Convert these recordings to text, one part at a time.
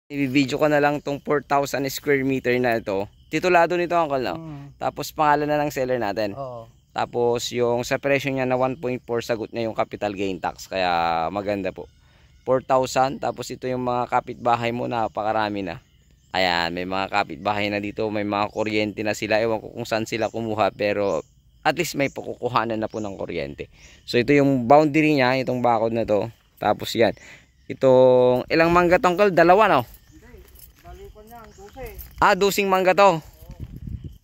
I-video ko na lang tong 4,000 square meter na ito. Titulado nito uncle, no? Tapos pangalan na ng seller natin. Oo. Tapos yung sa presyo niya na 1.4 sagot niya yung capital gain tax. Kaya maganda po. 4,000. Tapos ito yung mga kapitbahay mo, napakarami na. Ayan, may mga kapitbahay na dito. May mga kuryente na sila. Ewan ko kung saan sila kumuha. Pero at least may pakukuhanan na po ng kuryente. So ito yung boundary niya. Itong bakod na to. Tapos yan. Itong ilang mangga tongkol? Dalawa, no? Ah, dosing mangga to.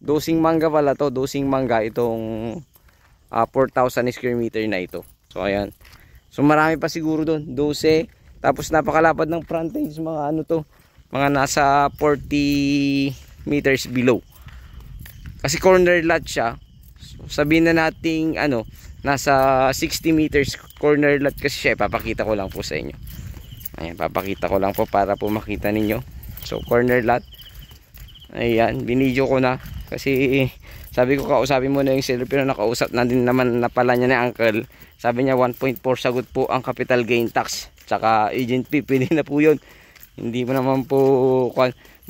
Dosing mangga pala to. Dosing mangga itong 4,000 square meter na ito. So ayan. So marami pa siguro doon. 12. Tapos napakalapad ng frontage. Mga ano to. Mga nasa 40 meters below. Kasi corner lot siya. So, sabihin na nating ano. Nasa 60 meters corner lot kasi siya. Papakita ko lang po sa inyo. Ayan. Papakita ko lang po para po makita ninyo. So corner lot. Ayan, binidyo ko na kasi sabi ko kausapin mo na yung seller, pero nakausap na din naman na pala niya na uncle. Sabi niya 1.4 sagot po ang capital gain tax tsaka agent fee, pwede na po yun. Hindi mo naman po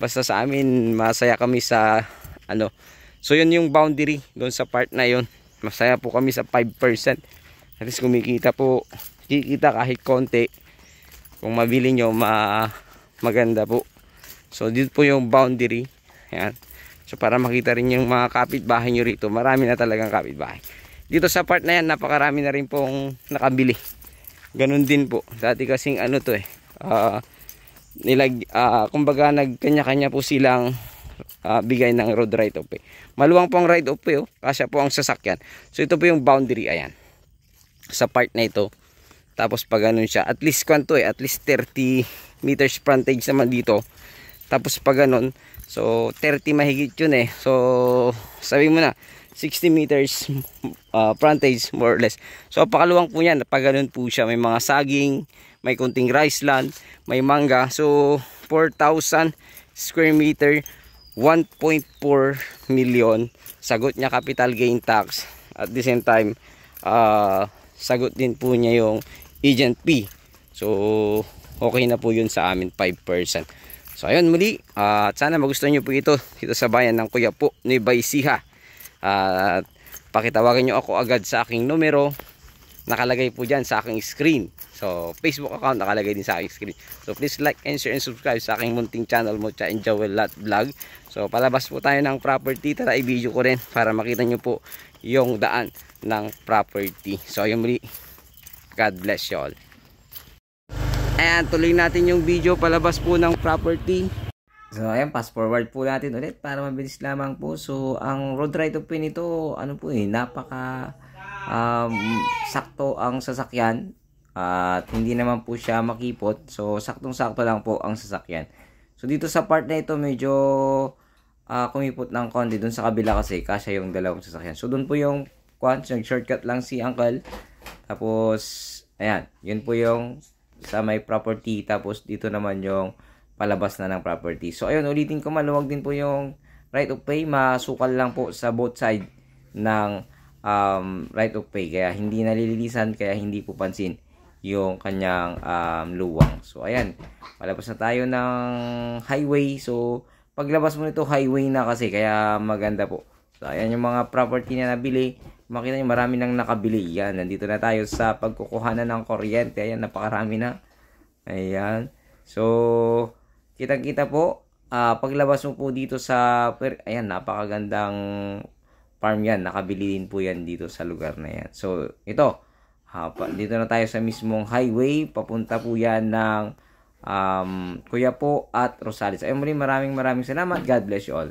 basta sa amin masaya kami sa ano. So yun yung boundary doon sa part na yun. Masaya po kami sa 5%. At least kumikita po, kikita kahit konti. Kung mabili nyo maganda po. So dito po yung boundary. Ayan. So para makita rin yung mga kapitbahay nyo rito, marami na talagang kapitbahay. Dito sa part na yan, napakarami na rin pong nakabili. Ganun din po. Dati kasing ano to kumbaga nagkanya-kanya po silang bigay ng road right of way. Maluwang po ang right of way, kasya po ang sasakyan. So ito po yung boundary, ayan. Sa part na ito. Tapos pag ganun siya, at least kwanto at least 30 meters frontage naman dito. Tapos pag ganun, so 30 mahigit yun eh. So sabi mo na 60 meters frontage more or less. So pakaluwang po yan. Pag ganun po siya, may mga saging, may kunting rice land, may mangga. So 4,000 square meter, 1.4 million. Sagot niya capital gain tax. At the same time, sagot din po niya yung agent fee. So okay na po yun sa amin, 5%. So ayun muli, at sana magustuhan nyo po ito dito sa bayan ng Quiapo, Nueva Ecija. At pakitawagan nyo ako agad sa aking numero, nakalagay po dyan sa aking screen. So Facebook account nakalagay din sa aking screen. So please like and share and subscribe sa aking munting channel mo, Cha and Joel Lot Vlog. So palabas po tayo ng property, tara i-video ko rin para makita nyo po yung daan ng property. So ayun muli, God bless you all. Ayan, tuloy natin yung video palabas po ng property. So ayan, fast forward po natin ulit para mabilis lamang po. So ang road right of way nito, ano po napaka sakto ang sasakyan. At hindi naman po siya makipot. So saktong sakto lang po ang sasakyan. So dito sa part na ito medyo kumipot ng konti. Dun sa kabila kasi kasya yung dalawang sasakyan. So dun po yung shortcut lang si uncle. Tapos ayan, yun po yung sa may property, tapos dito naman yung palabas na ng property. So ayun, ulitin ko, maluwag din po yung right of way, masukal lang po sa both side ng right of way, kaya hindi nalilinisan, kaya hindi po pansin yung kanyang luwang. So ayan, palabas na tayo ng highway. So paglabas mo nito, highway na kasi, kaya maganda po. So ayan yung mga property na nabili. Makita nyo marami nang nakabili. Yan, nandito na tayo sa pagkukuhanan ng kuryente. Ayan, napakarami na. Ayan. So kitang-kita po, paglabas mo po dito sa ayan, napakagandang farm yan. Nakabili din po yan dito sa lugar na yan. So ito, dito na tayo sa mismong highway. Papunta po yan ng Quiapo at Rosales. Ayun, maraming salamat. God bless you all.